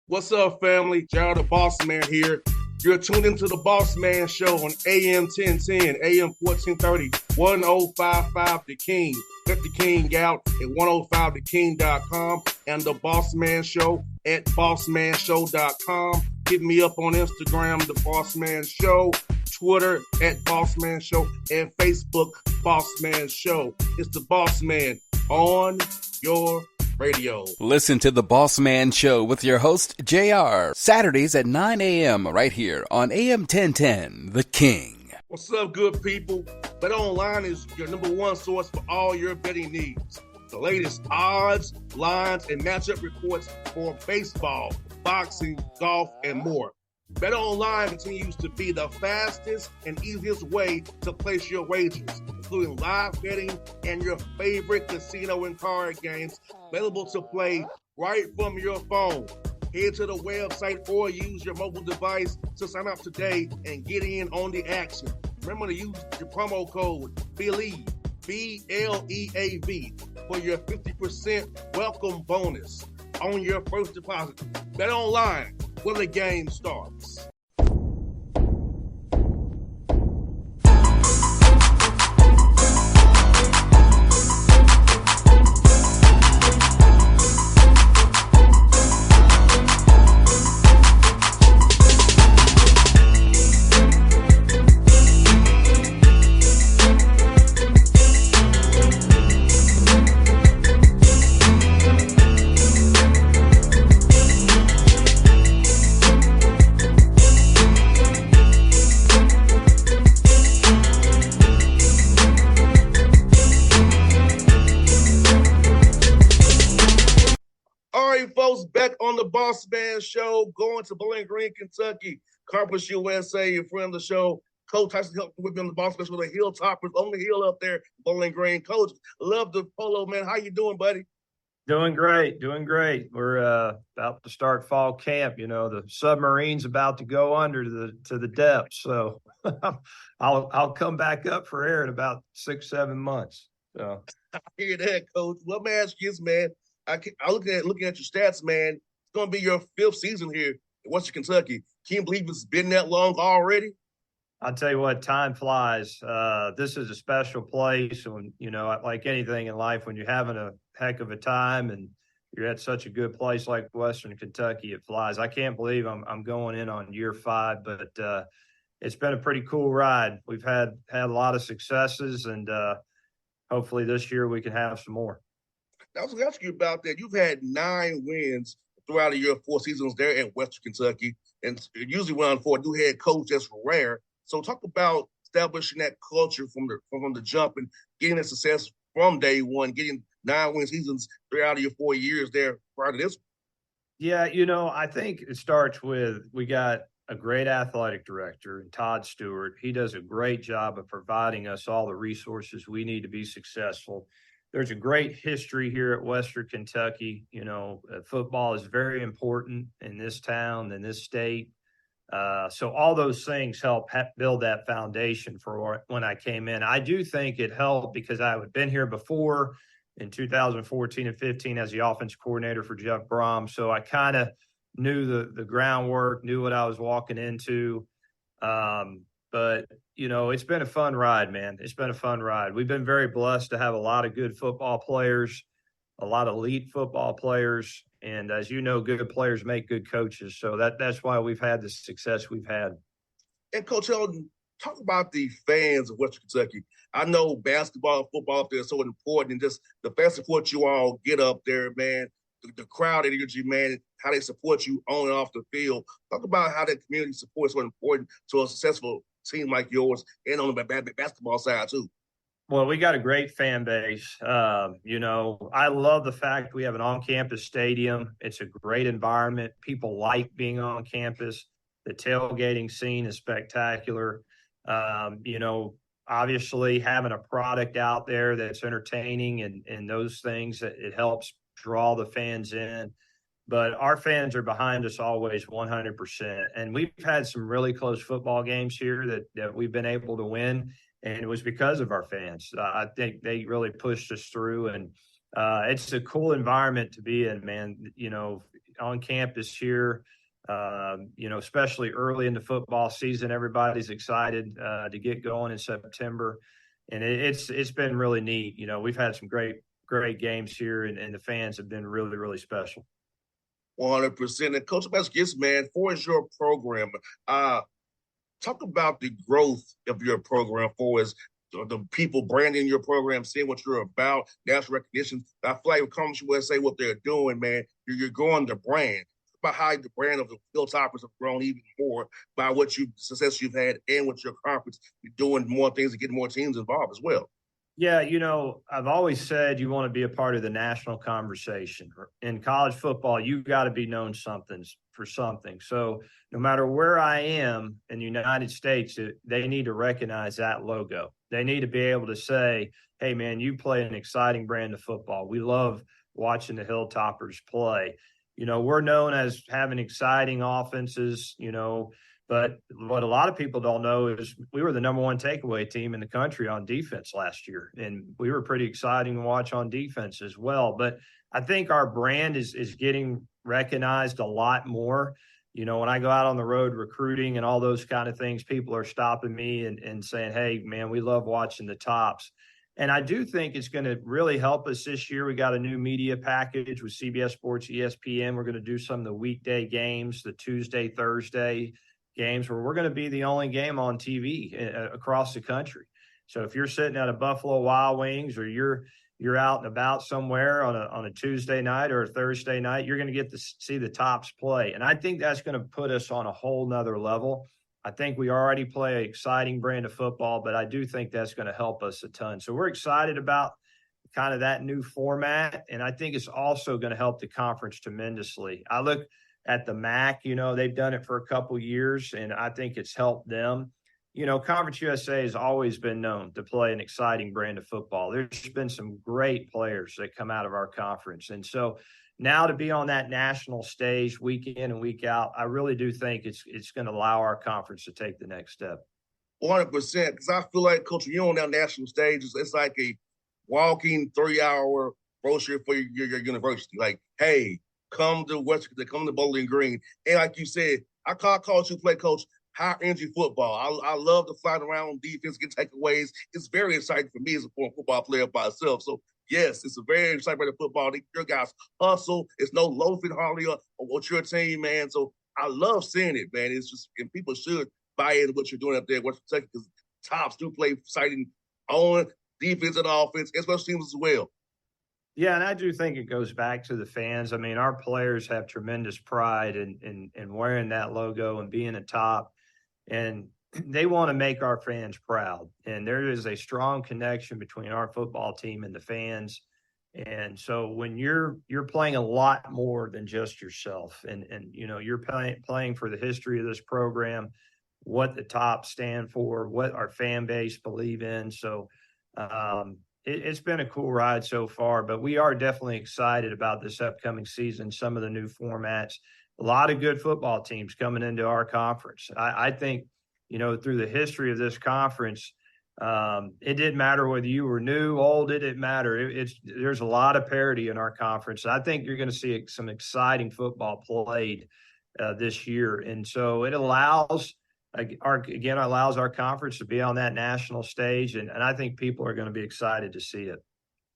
What's up, family? Gerald the Bossman here. You're tuned into the Bossman Show on AM 1010, AM 1430, 1055 The King. Let the King out at 105theking.com and the Bossman Show at bossmanshow.com. Hit me up on Instagram, The Bossman Show, Twitter at Bossman Show, and Facebook, Bossman Show. It's the Bossman on your radio. Listen to the Bossman Show with your host, JR, Saturdays at 9 a.m. right here on AM 1010, The King. What's up, good people? Bet Online is your number one source for all your betting needs. The latest odds, lines, and matchup reports for baseball, boxing, golf, and more. Bet Online continues to be the fastest and easiest way to place your wagers, including live betting and your favorite casino and card games available to play right from your phone. Head to the website or use your mobile device to sign up today and get in on the action. Remember to use your promo code BELIEVE, BLEAV, for your 50% welcome bonus on your first deposit. Bet Online, where the game starts. Folks, back on the Bossman Show, going to Bowling Green, Kentucky. Carpus USA, your friend of the show. Coach Tyson Helton with me on the Bossman Show, the Hilltoppers on the hill up there, Bowling Green. Coach, love the polo, man. How you doing, buddy? Doing great. We're about to start fall camp. You know, the submarine's about to go under to the depths. So I'll come back up for air in about 6-7 months. So I hear that, Coach. Let me ask you this, man. I looking at your stats, man. It's going to be your 5th season here in Western Kentucky. Can you believe it's been that long already? I'll tell you what, time flies. This is a special place. When, you know, like anything in life, when you're having a heck of a time and you're at such a good place like Western Kentucky, it flies. I can't believe I'm going in on year 5, but it's been a pretty cool ride. We've had a lot of successes, and hopefully this year we can have some more. I was going to ask you about that. You've had 9 wins throughout your 4 seasons there at Western Kentucky, and usually when for a new head coach, that's rare. So talk about establishing that culture from the jump and getting that success from day one, getting 9 win seasons throughout your 4 years there prior to this. Yeah, you know, I think it starts with we got a great athletic director, Todd Stewart. He does a great job of providing us all the resources we need to be successful. There's a great history here at Western Kentucky. You know, football is very important in this town, in this state. So all those things help build that foundation for when I came in. I do think it helped because I had been here before in 2014 and 15 as the offense coordinator for Jeff Brom. So I kind of knew the groundwork, knew what I was walking into. But, you know, it's been a fun ride, man. It's been a fun ride. We've been very blessed to have a lot of good football players, a lot of elite football players. And as you know, good players make good coaches. So that's why we've had the success we've had. And Coach Helton, talk about the fans of Western Kentucky. I know basketball and football up there is so important, and just the fan support you all get up there, man. The crowd energy, man, how they support you on and off the field. Talk about how that community support is so important to a successful team like yours and on the basketball side too. Well, we got a great fan base. You know, I love the fact we have an on-campus stadium. It's a great environment. People like being on campus. The tailgating scene is spectacular. You know, obviously having a product out there that's entertaining and those things, it helps draw the fans in. But our fans are behind us always 100%. And we've had some really close football games here that we've been able to win. And it was because of our fans. I think they really pushed us through. And it's a cool environment to be in, man. You know, on campus here. Especially early in the football season, everybody's excited to get going in September, and it's been really neat. We've had some great games here, and the fans have been really, really special. 100%. And Coach Baskets, man, for your program, talk about the growth of your program for us, the people branding your program, seeing what you're about, national recognition. I feel like when Conference USA, what they're doing, man, you're growing the brand. About how the brand of the Hilltoppers have grown even more by success you've had and with your conference, you're doing more things to get more teams involved as well. Yeah, I've always said you want to be a part of the national conversation. In college football, you got to be known for something. So no matter where I am in the United States, they need to recognize that logo. They need to be able to say, hey, man, you play an exciting brand of football. We love watching the Hilltoppers play. We're known as having exciting offenses, but what a lot of people don't know is we were the number one takeaway team in the country on defense last year. And we were pretty exciting to watch on defense as well. But I think our brand is getting recognized a lot more. When I go out on the road recruiting and all those kind of things, people are stopping me and saying, hey, man, we love watching the Tops. And I do think it's going to really help us this year. We got a new media package with CBS Sports, ESPN. We're going to do some of the weekday games, the Tuesday, Thursday games, where we're going to be the only game on TV across the country. So if you're sitting at a Buffalo Wild Wings or you're out and about somewhere on a Tuesday night or a Thursday night, you're going to get to see the Tops play. And I think that's going to put us on a whole nother level. I think we already play an exciting brand of football, but I do think that's going to help us a ton. So we're excited about kind of that new format, and I think it's also going to help the conference tremendously. I look at the MAC, they've done it for a couple years, and I think it's helped them. Conference USA has always been known to play an exciting brand of football. There's been some great players that come out of our conference. And so now to be on that national stage week in and week out, I really do think it's going to allow our conference to take the next step. 100%, because I feel like, Coach, you're on that national stage. It's like a walking 3-hour brochure for your university. Like, hey, come to Bowling Green. And like you said, I call you play, Coach, high energy football. I love to fly around on defense, get takeaways. It's very exciting for me as a former football player by myself. So, yes, it's a very exciting brand of football. Your guys hustle. It's no loafing hardly with your team, man. So I love seeing it, man. It's just, and people should buy into what you're doing up there at West Kentucky, because Tops do play exciting on defense and offense, and special teams as well. Yeah, and I do think it goes back to the fans. I mean, our players have tremendous pride in wearing that logo and being a Top, and they want to make our fans proud. And there is a strong connection between our football team and the fans. And so when you're playing a lot more than just yourself, and you're playing for the history of this program, what the Tops stand for, what our fan base believe in. So it's been a cool ride so far, but we are definitely excited about this upcoming season, some of the new formats, a lot of good football teams coming into our conference. I think, through the history of this conference, it didn't matter whether you were new, old, it didn't matter. There's a lot of parity in our conference. I think you're going to see some exciting football played this year. And so it allows our conference to be on that national stage. And I think people are going to be excited to see it.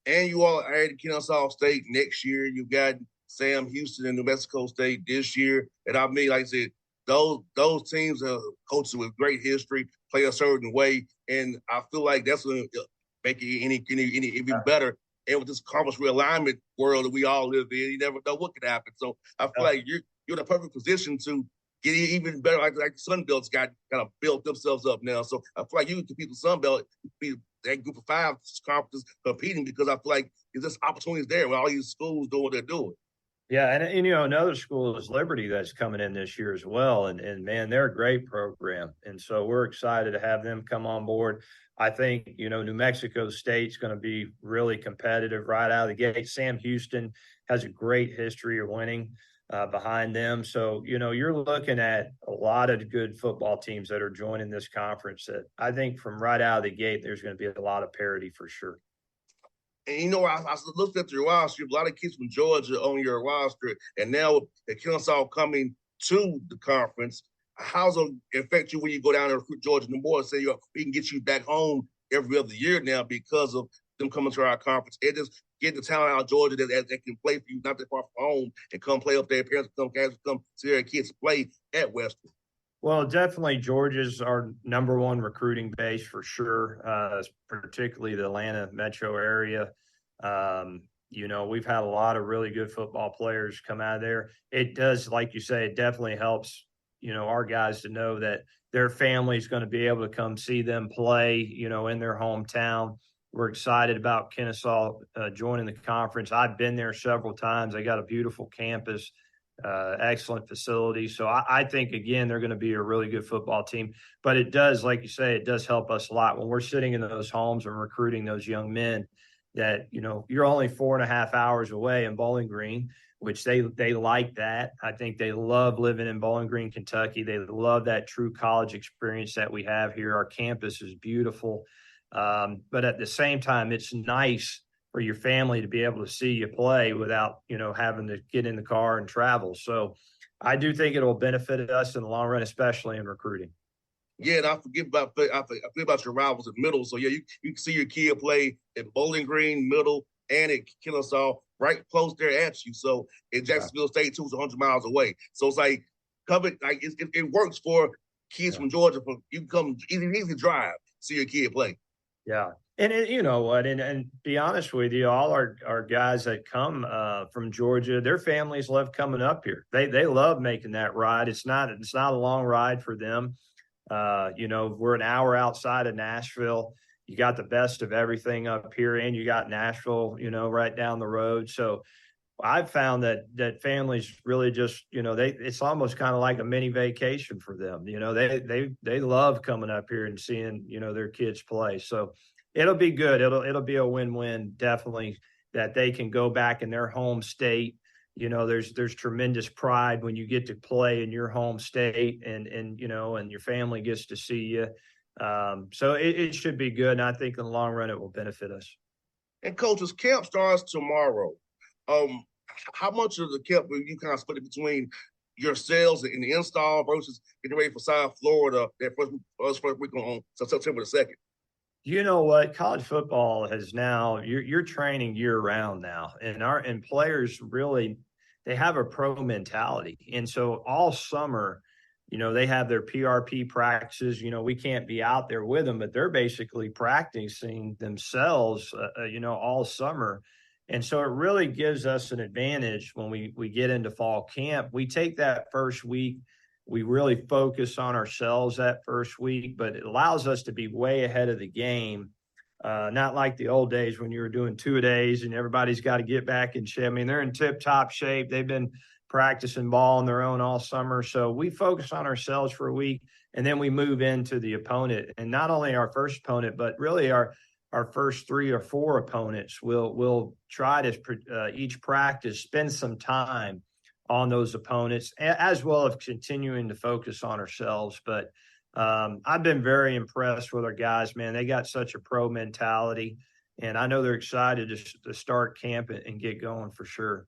And you all added Kennesaw State next year. You got Sam Houston and New Mexico State this year. And I mean, like I said, those teams are coaches with great history, play a certain way. And I feel like that's going to make it any even better. And with this conference realignment world that we all live in, you never know what could happen. So I feel like you're in a perfect position to get even better, like the Sun Belt's got kind of built themselves up now. So I feel like you can compete with Sun Belt, be that group of 5 conferences competing, because I feel like there's just opportunities there with all these schools doing what they're doing. Yeah, and another school is Liberty that's coming in this year as well, and man, they're a great program, and so we're excited to have them come on board. I think New Mexico State's going to be really competitive right out of the gate. Sam Houston has a great history of winning behind them, so you're looking at a lot of good football teams that are joining this conference. That I think from right out of the gate, there's going to be a lot of parity for sure. And I looked at your roster. A lot of kids from Georgia on your roster, and now the Kennesaw coming to the conference. How's it affect you when you go down there to Georgia? The more say we can get you back home every other year now because of them coming to our conference. It just get the talent out of Georgia that can play for you, not that far from home, and come play up there. Parents come see their kids play at Western. Well, definitely Georgia's our number one recruiting base for sure, particularly the Atlanta metro area. We've had a lot of really good football players come out of there. It does, like you say, it definitely helps, our guys to know that their family's going to be able to come see them play, in their hometown. We're excited about Kennesaw joining the conference. I've been there several times. They got a beautiful campus. Excellent facility. So I think, again, they're going to be a really good football team. But it does, like you say, it does help us a lot when we're sitting in those homes and recruiting those young men that, you're only 4.5 hours away in Bowling Green, which they like that. I think they love living in Bowling Green, Kentucky. They love that true college experience that we have here. Our campus is beautiful. But at the same time, it's nice for your family to be able to see you play without, having to get in the car and travel. So I do think it'll benefit us in the long run, especially in recruiting. Yeah, and I forget about your rivals at Middle. So yeah, you can see your kid play at Bowling Green, Middle, and at Kennesaw, right close there at you. So in Jacksonville State too is 100 miles away. So it's like covered, like it works for kids from Georgia. You can come easy drive, see your kid play. Yeah. And you know what? And be honest with you, all our guys that come from Georgia, their families love coming up here. They love making that ride. It's not a long ride for them. We're an hour outside of Nashville. You got the best of everything up here, and you got Nashville, right down the road. So I've found that families really just, it's almost kind of like a mini vacation for them. They love coming up here and seeing, their kids play. So it'll be good. It'll be a win-win, definitely, that they can go back in their home state. There's tremendous pride when you get to play in your home state and your family gets to see you. So it should be good. And I think in the long run, it will benefit us. And coaches, camp starts tomorrow. How much of the camp will you kind of split it between yourselves and the install versus getting ready for South Florida that first week on September the 2nd? You know what? College football has now, you're training year round now, and players really, they have a pro mentality. And so all summer, they have their PRP practices. We can't be out there with them, but they're basically practicing themselves, all summer. And so it really gives us an advantage when we get into fall camp. We take that first week. We really focus on ourselves that first week, but it allows us to be way ahead of the game. Not like the old days when you were doing 2-a-days and everybody's got to get back in shape. I mean, they're in tip-top shape. They've been practicing ball on their own all summer. So we focus on ourselves for a week, and then we move into the opponent. And not only our first opponent, but really our first 3 or 4 opponents. We'll try to each practice spend some time on those opponents, as well as continuing to focus on ourselves. But I've been very impressed with our guys, man. They got such a pro mentality, and I know they're excited to start camp and get going for sure.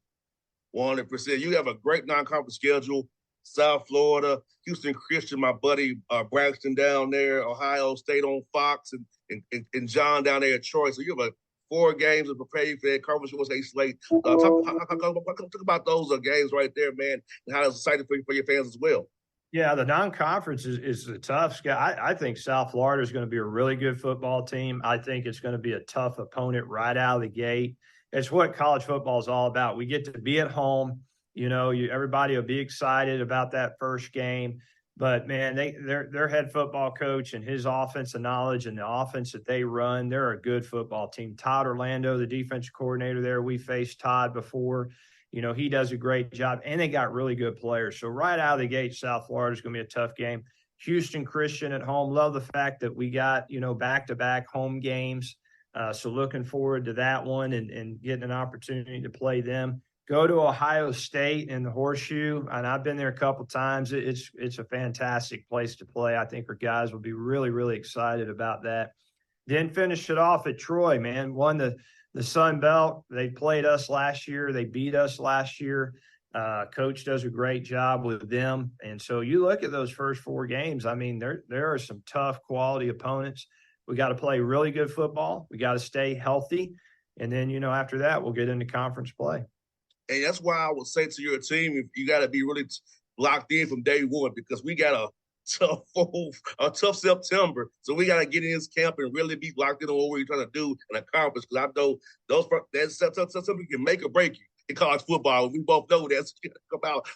100%. You have a great non-conference schedule. South Florida, Houston Christian, my buddy Braxton down there, Ohio State on Fox, and John down there at Troy. So you have 4 games to prepare you for that Conference USA slate. Talk about those games right there, man, and how it's exciting for your fans as well. Yeah, the non-conference is a tough. I think South Florida is going to be a really good football team. I think it's going to be a tough opponent right out of the gate. It's what college football is all about. We get to be at home. Everybody will be excited about that first game. But, man, their head football coach and his offensive knowledge and the offense that they run, they're a good football team. Todd Orlando, the defensive coordinator there, we faced Todd before. He does a great job, and they got really good players. So right out of the gate, South Florida is going to be a tough game. Houston Christian at home. Love the fact that we got, back-to-back home games. So looking forward to that one and getting an opportunity to play them. Go to Ohio State and the Horseshoe, and I've been there a couple times. It's a fantastic place to play. I think our guys will be really, really excited about that. Then finish it off at Troy, man. Won the the Sun Belt, they played us last year. They beat us last year. Coach does a great job with them. And so you look at those first 4 games, I mean, there are some tough quality opponents. We got to play really good football. We got to stay healthy. And then, after that, we'll get into conference play. And that's why I would say to your team, you got to be really locked in from day one, because we got a tough September. So we got to get in this camp and really be locked in on what we're trying to do in a conference. Because I know that September can make or break you in college football. We both know that's come out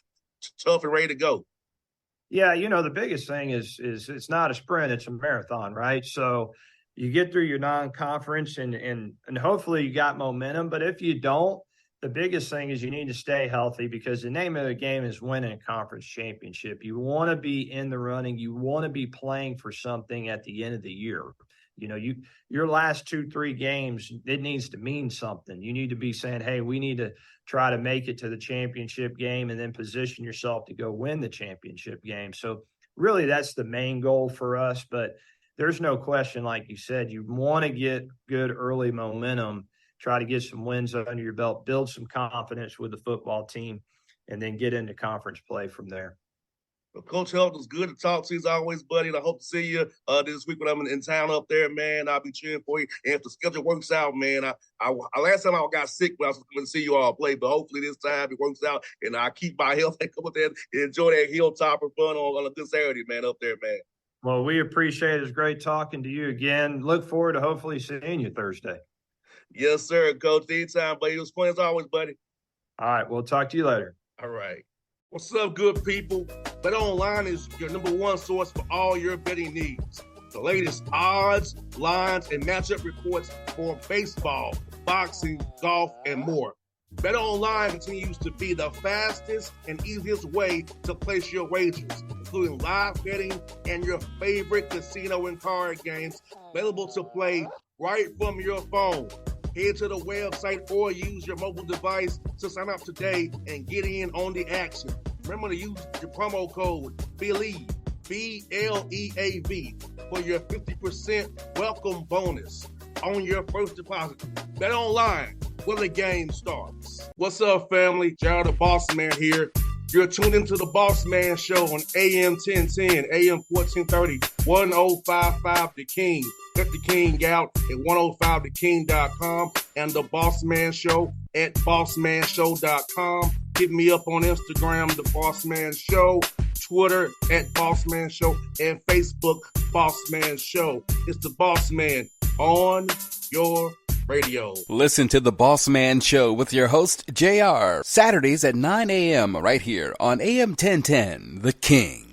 tough and ready to go. Yeah, the biggest thing is it's not a sprint, it's a marathon, right? So you get through your non-conference and hopefully you got momentum. But if you don't, the biggest thing is you need to stay healthy, because the name of the game is winning a conference championship. You want to be in the running. You want to be playing for something at the end of the year. Your last 2-3 games, it needs to mean something. You need to be saying, hey, we need to try to make it to the championship game and then position yourself to go win the championship game. So really that's the main goal for us. But there's no question, like you said, you want to get good early momentum, try to get some wins under your belt, build some confidence with the football team, and then get into conference play from there. Well, Coach Helton, it's good to talk to you as always, buddy. And I hope to see you this week when I'm in town up there, man. I'll be cheering for you. And if the schedule works out, man, I last time I got sick when I was going to see you all play, but hopefully this time it works out and I keep my health and come up there and enjoy that hilltopper fun on a good Saturday, man, up there, man. Well, we appreciate it. It's great talking to you again. Look forward to hopefully seeing you Thursday. Yes, sir, Coach. Anytime, buddy. It was fun as always, buddy. All right. We'll talk to you later. All right. What's up, good people? Bet Online is your number one source for all your betting needs. The latest odds, lines, and matchup reports for baseball, boxing, golf, and more. Bet Online continues to be the fastest and easiest way to place your wagers, including live betting and your favorite casino and card games available to play right from your phone. Head to the website or use your mobile device to sign up today and get in on the action. Remember to use your promo code BELIEVE, BLEAV, for your 50% welcome bonus on your first deposit. Bet Online, where the game starts. What's up, family? Jared the Bossman here. You're tuned into the Bossman Show on AM 1010, AM 1430, 1055 The King. Check The King out at 105theking.com and the Bossman Show at bossmanshow.com. Hit me up on Instagram, The Bossman Show, Twitter at Bossman Show, and Facebook, Bossman Show. It's the Bossman on your radio. Listen to the Bossman Show with your host, JR, Saturdays at 9 a.m. right here on AM 1010, The King.